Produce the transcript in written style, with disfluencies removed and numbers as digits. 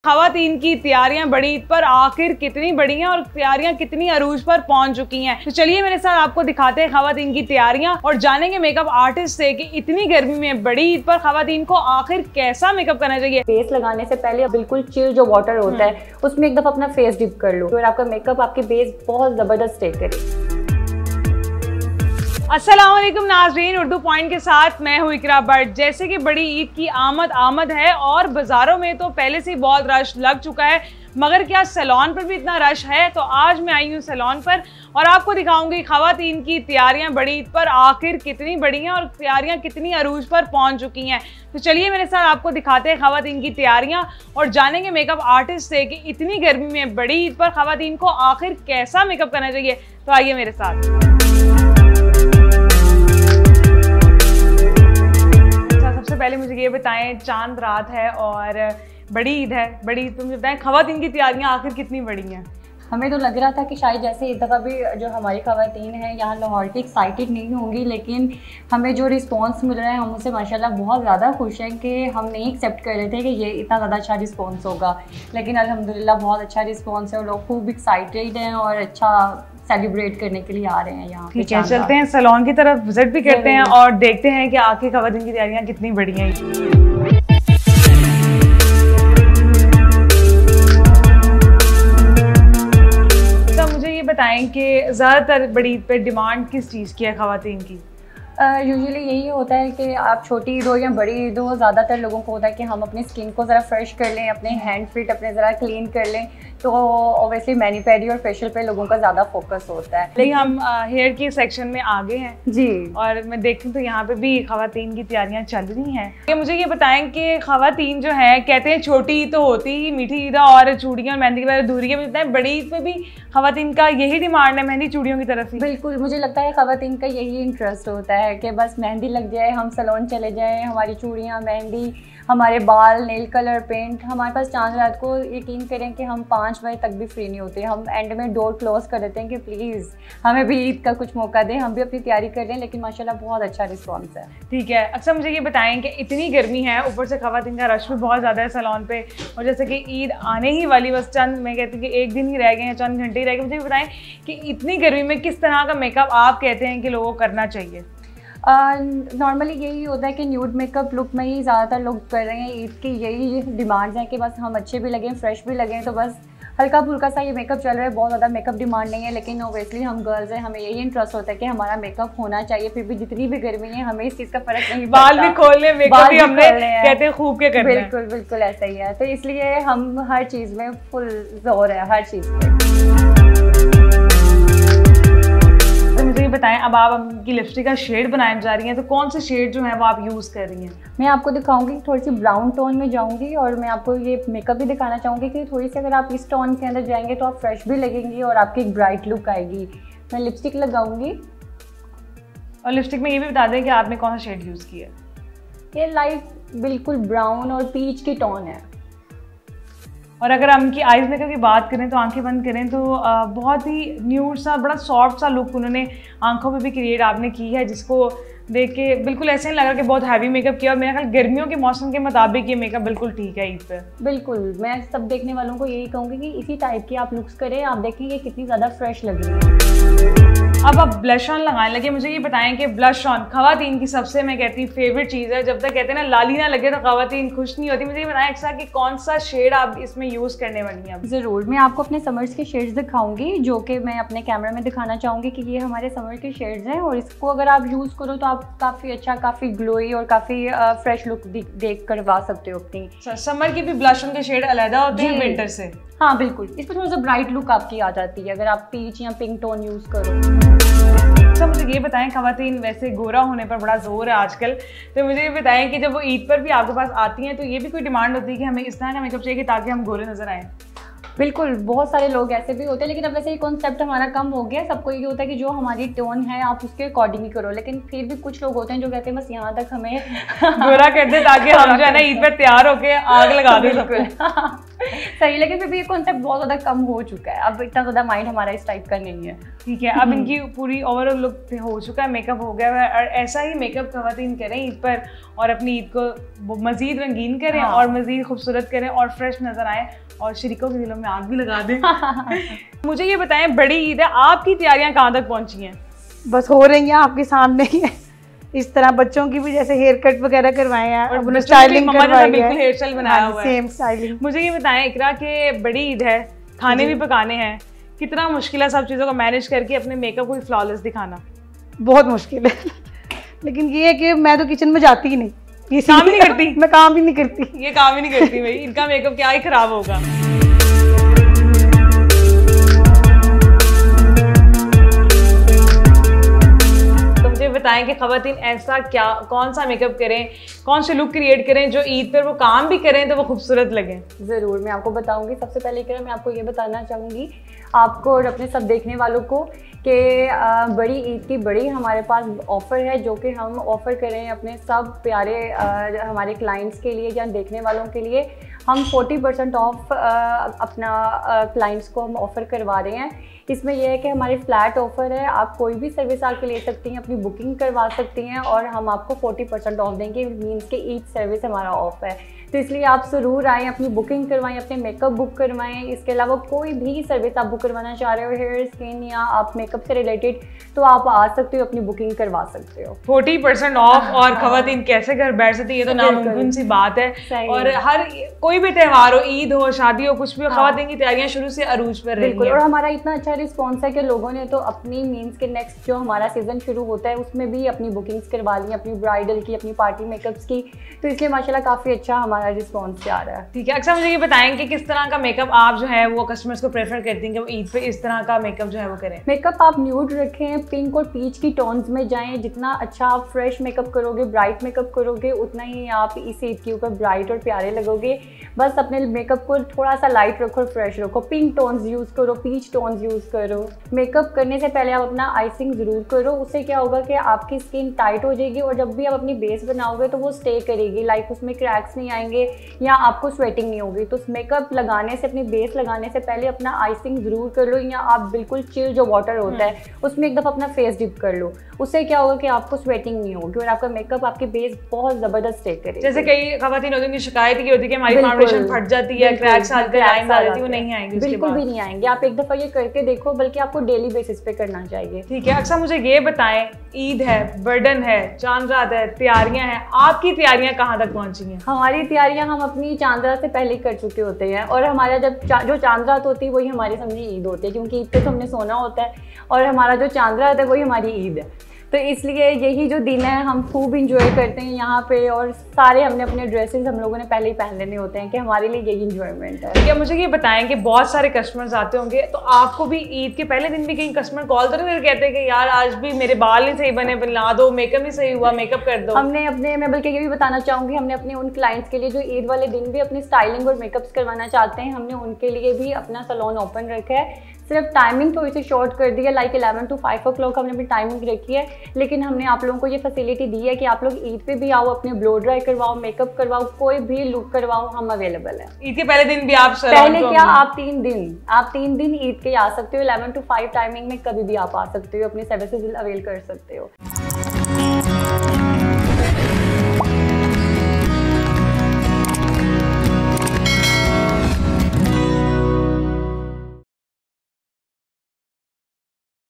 खवातीन की तैयारियां बड़ी ईद पर आखिर कितनी बड़ी हैं और तैयारियां कितनी अरूज पर पहुंच चुकी हैं। तो चलिए मेरे साथ आपको दिखाते हैं खवातीन की तैयारियां और जानेंगे मेकअप आर्टिस्ट से कि इतनी गर्मी में बड़ी ईद पर खवातीन को आखिर कैसा मेकअप करना चाहिए। फेस लगाने से पहले बिल्कुल चिल जो वाटर होता है उसमें एक दफा अपना फेस डिप कर लो और आपका मेकअप आपके बेस बहुत जबरदस्त स्टे करे। अस्सलाम वालेकुम नाज़रीन, उर्दू पॉइंट के साथ मैं हूँ इकरा भट्ट। जैसे कि बड़ी ईद की आमद है और बाज़ारों में तो पहले से ही बहुत रश लग चुका है, मगर क्या सैलून पर भी इतना रश है? तो आज मैं आई हूँ सैलून पर और आपको दिखाऊंगी खवातीन की तैयारियां बड़ी ईद पर आखिर कितनी बड़ी हैं और तैयारियां कितनी अरूज पर पहुंच चुकी हैं। तो चलिए मेरे साथ आपको दिखाते हैं खवातीन की तैयारियां और जानेंगे मेकअप आर्टिस्ट से कि इतनी गर्मी में बड़ी ईद पर खवातीन को आखिर कैसा मेकअप करना चाहिए। तो आइए मेरे साथ। सबसे पहले मुझे ये बताएं, चांद रात है और बड़ी ईद है, बड़ी ईद, तो मुझे बताएं खवातीन की तैयारियां आखिर कितनी बड़ी हैं? हमें तो लग रहा था कि शायद जैसे इस दफ़ा भी जो हमारी खवातीन हैं यहाँ लाहौर की एक्साइटेड नहीं होंगी, लेकिन हमें जो रिस्पांस मिल रहा है हम उससे माशाल्लाह बहुत ज़्यादा खुश हैं कि हम नहीं एक्सेप्ट कर रहे थे कि ये इतना ज़्यादा अच्छा रिस्पांस होगा, लेकिन अल्हम्दुलिल्लाह बहुत अच्छा रिस्पांस है और लोग खूब एक्साइटेड हैं और अच्छा सेलिब्रेट करने के लिए आ रहे हैं यहाँ। ठीक है, चलते हैं सैलून की तरफ, विजिट भी करते हैं और देखते हैं कि आखिर खवातीन की तैयारियां कितनी बड़ी हैं। बताएं कि ज़्यादातर बड़ी ईद पे डिमांड किस चीज़ की है खवातीन की? यूजुअली यही होता है कि आप छोटी ईद हो या बड़ी ईद हो, ज़्यादातर लोगों को होता है कि हम अपनी स्किन को ज़रा फ्रेश कर लें, अपने हैंड फीट अपने ज़रा क्लीन कर लें, तो ऑब्वियसली मैनी पेडी और फेशियल पे लोगों का ज़्यादा फोकस होता है। लेकिन हम हेयर के सेक्शन में आगे हैं जी, और मैं देखती हूँ तो यहाँ पे भी खवातीन की तैयारियाँ चल रही हैं। मुझे ये बताएं कि खवातीन जो है कहते हैं छोटी ईद तो होती ही मीठी ईद और चूड़ियाँ और मेहंदी की वजह दूरी है, बताएं बड़ी ईद पे भी खवातीन का यही डिमांड है मेहंदी चूड़ियों की तरफ ही? बिल्कुल, मुझे लगता है खवातीन का यही इंटरेस्ट होता है कि बस मेहंदी लग जाए, हम सैलून चले जाएं, हमारी चूड़ियाँ, मेहंदी, हमारे बाल, नेल कलर, पेंट, हमारे पास चांद रात को यकीन करें कि हम 5 बजे तक भी फ्री नहीं होते। हम एंड में डोर क्लोज कर देते हैं कि प्लीज़ हमें भी ईद का कुछ मौका दें, हम भी अपनी तैयारी कर लें, लेकिन माशाल्लाह बहुत अच्छा रिस्पॉन्स है। ठीक है, अच्छा मुझे ये बताएं कि इतनी गर्मी है, ऊपर से खवातीन का रश भी बहुत ज़्यादा है सैलून पे और जैसे कि ईद आने ही वाली, बस चंद, मैं कहती हूँ कि एक दिन ही रह गए हैं, चंद घंटे ही रह गए, मुझे बताएं कि इतनी गर्मी में किस तरह का मेकअप आप कहते हैं कि लोगों को करना चाहिए? नॉर्मली यही होता है कि न्यूड मेकअप लुक में ही ज़्यादातर लोग कर रहे हैं। ईद की यही डिमांड्स हैं कि बस हम अच्छे भी लगें, फ्रेश भी लगें, तो बस हल्का फुल्का सा ये मेकअप चल रहा है, बहुत ज़्यादा मेकअप डिमांड नहीं है, लेकिन ओबियसली हम गर्ल्स हैं, हमें यही इंटरेस्ट होता है कि हमारा मेकअप होना चाहिए, फिर भी जितनी भी गर्मी है हमें इस चीज़ का फर्क नहीं पड़ता। बाल भी खोलने, मेकअप भी हमने कहते हैं खूब के करना है। बिल्कुल बिल्कुल ऐसा ही है, तो इसलिए हम हर चीज़ में फुल जोर है, हर चीज़ में। मुझे ये बताएं, अब आप उनकी लिपस्टिक का शेड बनाने जा रही हैं, तो कौन से शेड जो है वो आप यूज़ कर रही हैं? मैं आपको दिखाऊंगी, थोड़ी सी ब्राउन टोन में जाऊंगी और मैं आपको ये मेकअप भी दिखाना चाहूँगी कि थोड़ी सी अगर आप इस टोन के अंदर जाएंगे तो आप फ्रेश भी लगेंगी और आपकी एक ब्राइट लुक आएगी। मैं लिपस्टिक लगाऊंगी और लिपस्टिक में ये भी बता दें कि आपने कौन सा शेड यूज़ किया? ये लाइट बिल्कुल ब्राउन और पीच की टोन है। और अगर हम उनकी आईज मेकअप की बात करें तो आंखें बंद करें तो बहुत ही न्यूड सा, बड़ा सॉफ्ट सा लुक उन्होंने आंखों पे भी क्रिएट आपने की है, जिसको देख के बिल्कुल ऐसे नहीं लगा कि बहुत हैवी मेकअप किया। और मेरा ख्याल गर्मियों के मौसम के मुताबिक ये मेकअप बिल्कुल ठीक है ईद पे। बिल्कुल, मैं सब देखने वालों को यही कहूँगी कि इसी टाइप की आप लुक्स करें, आप देखेंगे कितनी ज़्यादा फ्रेश लग रही है। अब आप ब्लश ऑन लगाने लगे, मुझे ये बताएं कि ब्लश ऑन खवातीन की सबसे, मैं कहती हूँ, फेवरेट चीज़ है। जब तक कहते हैं ना लाली ना लगे तो खवातीन खुश नहीं होती। मुझे ये बताएं एक्स्ट्रा कि कौन सा शेड आप इसमें यूज़ करने वाली हैं? ज़रूर, मैं आपको अपने समर्स के शेड्स दिखाऊंगी जो कि मैं अपने कैमरा में दिखाना चाहूँगी कि ये हमारे समर के शेड्स हैं और इसको अगर आप यूज़ करो तो आप काफ़ी अच्छा, काफ़ी ग्लोई और काफ़ी फ्रेश लुक देख करवा सकते हो अपनी। समर की भी ब्लश ऑन के शेड अलग होते हैं विंटर से? हाँ बिल्कुल, इस पर थोड़ा सा ब्राइट लुक आपकी आ जाती है अगर आप पीच या पिंक टोन यूज़ करो। तो मुझे ये बताएं, खवातीन वैसे गोरा होने पर बड़ा जोर है आजकल, तो मुझे ये बताएं कि जब वो ईद पर भी आपके पास आती हैं तो ये भी कोई डिमांड होती है कि हमें इस तरह का मेकअप चाहिए ताकि हम गोरे नजर आएँ? बिल्कुल, बहुत सारे लोग ऐसे भी होते हैं, लेकिन अब वैसे ये कॉन्सेप्ट हमारा कम हो गया। सबको ये होता है कि जो हमारी टोन है आप उसके अकॉर्डिंग ही करो, लेकिन फिर भी कुछ लोग होते हैं जो कहते हैं बस यहाँ तक हमें गोरा कर दे ताकि हम जो है ना ईद पर तैयार होके आग लगा दें सबको। सही, लेकिन फिर भी ये कॉन्सेप्ट बहुत ज़्यादा कम हो चुका है, अब इतना ज़्यादा माइंड हमारा इस टाइप का नहीं है। ठीक है, अब इनकी पूरी ओवरऑल लुक हो चुका है, मेकअप हो गया है, और ऐसा ही मेकअप खवातीन करें ईद पर और अपनी ईद को मज़ीद रंगीन करें और मज़ीद खूबसूरत करें और फ्रेश नज़र आएँ और शरीकों के दिलों में आग भी लगा दें। मुझे ये बताएं, बड़ी ईद है, आपकी तैयारियां कहाँ तक पहुंची हैं? बस हो रही हैं, आपके सामने ही है। इस तरह बच्चों की भी जैसे हेयर कट वगैरह करवाए हैं और उन्हें स्टाइलिंग करवाई है, बिल्कुल हेयर स्टाइल बनाया हुआ है, सेम स्टाइलिंग। मुझे ये बताएं इकरा के बड़ी ईद है, खाने भी पकाने हैं, कितना मुश्किल है सब चीज़ों को मैनेज करके अपने मेकअप को फ्लॉलेस दिखाना? बहुत मुश्किल है, लेकिन ये है कि मैं तो किचन में जाती ही नहीं, ये काम ही नहीं करती। मैं काम ही नहीं करती, ये काम ही नहीं करती भाई, इनका मेकअप क्या ही खराब होगा। बताएं कि खवातीन ऐसा क्या, कौन सा मेकअप करें, कौन से लुक क्रिएट करें जो ईद पर वो काम भी करें तो वो खूबसूरत लगें? ज़रूर, मैं आपको बताऊंगी। सबसे पहले कि मैं आपको ये बताना चाहूँगी आपको और अपने सब देखने वालों को कि बड़ी ईद की बड़ी हमारे पास ऑफ़र है जो कि हम ऑफ़र करें अपने सब प्यारे हमारे क्लाइंट्स के लिए या देखने वालों के लिए। हम 40% ऑफ अपना क्लाइंट्स को हम ऑफ़र करवा रहे हैं। इसमें यह है कि हमारे फ्लैट ऑफ़र है, आप कोई भी सर्विस आके ले सकती हैं, अपनी बुकिंग करवा सकती हैं और हम आपको 40% ऑफ देंगे। मीन्स के ईच सर्विस हमारा ऑफ है, तो इसलिए आप ज़रूर आएँ, अपनी बुकिंग करवाएं, अपने मेकअप बुक करवाएं। इसके अलावा कोई भी सर्विस आप बुक करवाना चाह रहे हो, हेयर स्किन या आप मेकअप से रिलेटेड, तो आप आ सकते हो, अपनी बुकिंग करवा सकते हो। 40% ऑफ और खवातीन कैसे घर बैठ सकती है, ये तो नामुमकिन सी बात है। और हर कोई भी त्यौहार हो, ईद हो, शादी हो, कुछ भी हो, खवातीन की तैयारियां शुरू से अरूज पर रही है। और हमारा इतना अच्छा रिस्पॉन्स है कि लोगों ने तो अपनी मीन्स के नेक्स्ट जो हमारा सीजन शुरू होता है उसमें भी अपनी बुकिंग्स करवा ली, अपनी ब्राइडल की, अपनी पार्टी मेकअप्स की, तो इसलिए माशाल्लाह काफ़ी अच्छा हमारा रिस्पॉन्स आ रहा है। ठीक है, अक्सर मुझे ये बताएं कि किस तरह का मेकअप आप जो है वो कस्टमर्स को प्रेफर करती हैं कि वो ईद पे इस तरह का मेकअप जो है वो करें? मेकअप आप न्यूड रखें, पिंक और पीच की टोन्स में जाएं। जितना अच्छा आप फ्रेश मेकअप करोगे, ब्राइट मेकअप करोगे, उतना ही आप इस ईद के ऊपर ब्राइट और प्यारे लगोगे। बस अपने मेकअप को थोड़ा सा लाइट रखो, फ्रेश रखो, पिंक टोन्स यूज़ करो, पीच टोन्स यूज़ करो। मेकअप करने से पहले आप अपना आइसिंग ज़रूर करो, उससे क्या होगा कि आपकी स्किन टाइट हो जाएगी और जब भी आप अपनी बेस बनाओगे तो वो स्टे करेगी, लाइक उसमें क्रैक्स नहीं आएंगे या आपको स्वेटिंग नहीं होगी। तो मेकअप लगाने से, अपनी बेस लगाने से पहले अपना आइसिंग ज़रूर कर लो, या आप बिल्कुल चिल जो वाटर होता है उसमें एक दफ़ा अपना फेस डिप कर लो। उससे क्या होगा कि आपको स्वेटिंग नहीं होगी और आपका मेकअप, आपकी बेस बहुत ज़बरदस्त स्टे करेगी। जैसे कई खवातीन होती हैं की शिकायत की होती है कि हमारी फाउंडेशन फट जाती है, क्रैक्स आ जाते हैं, लाइंस आ जाती है, वो नहीं आएंगे। बिल्कुल भी नहीं आएंगे, आप एक दफ़ा ये करके देखो, बल्कि आपको डेली बेसिस पे करना चाहिए। ठीक है, अक्सर मुझे ये बताएं, ईद है, बर्डन है, चांद रात है, तैयारियां हैं, आपकी तैयारियां कहाँ तक पहुंची हैं? हमारी तैयारियां हम अपनी चांद रात से पहले कर चुके होते हैं और हमारा जब जो चांद रात होती है वही हमारी समझी ईद होती है, क्योंकि ईद पे तो हमने सोना होता है और हमारा जो चांद रात है वही हमारी ईद है। तो इसलिए यही जो दिन है हम खूब इंजॉय करते हैं यहाँ पे, और सारे हमने अपने ड्रेसेस हम लोगों ने पहले ही पहन लेने होते हैं कि हमारे लिए यही इंजॉयमेंट है। क्या मुझे ये बताएं कि बहुत सारे कस्टमर्स आते होंगे, तो आपको भी ईद के पहले दिन भी कहीं कस्टमर कॉल तो नहीं कहते हैं कि यार आज भी मेरे बाल नहीं सही बने, बना दो, मेकअप नहीं सही हुआ, मेकअप कर दो? हमने अपने, मैं बल्कि ये भी बताना चाहूँगी, हमने अपने उन क्लाइंट्स के लिए जो ईद वाले दिन भी अपनी स्टाइलिंग और मेकअप्स करवाना चाहते हैं, हमने उनके लिए भी अपना सैलून ओपन रखा है। सिर्फ टाइमिंग थोड़ी सी शॉर्ट कर दी है, लाइक 11 to 5 o'clock हमने अपनी टाइमिंग रखी है, लेकिन हमने आप लोगों को ये फैसिलिटी दी है कि आप लोग ईद पे भी आओ, अपने ब्लो ड्राई करवाओ, मेकअप करवाओ, कोई भी लुक करवाओ, हम अवेलेबल है। ईद के पहले दिन भी आप पहले क्या, आप 3 दिन ईद के आ सकते हो, 11 to 5 टाइमिंग में कभी भी आप आ सकते हो, अपनी सर्विसेज अवेल कर सकते हो।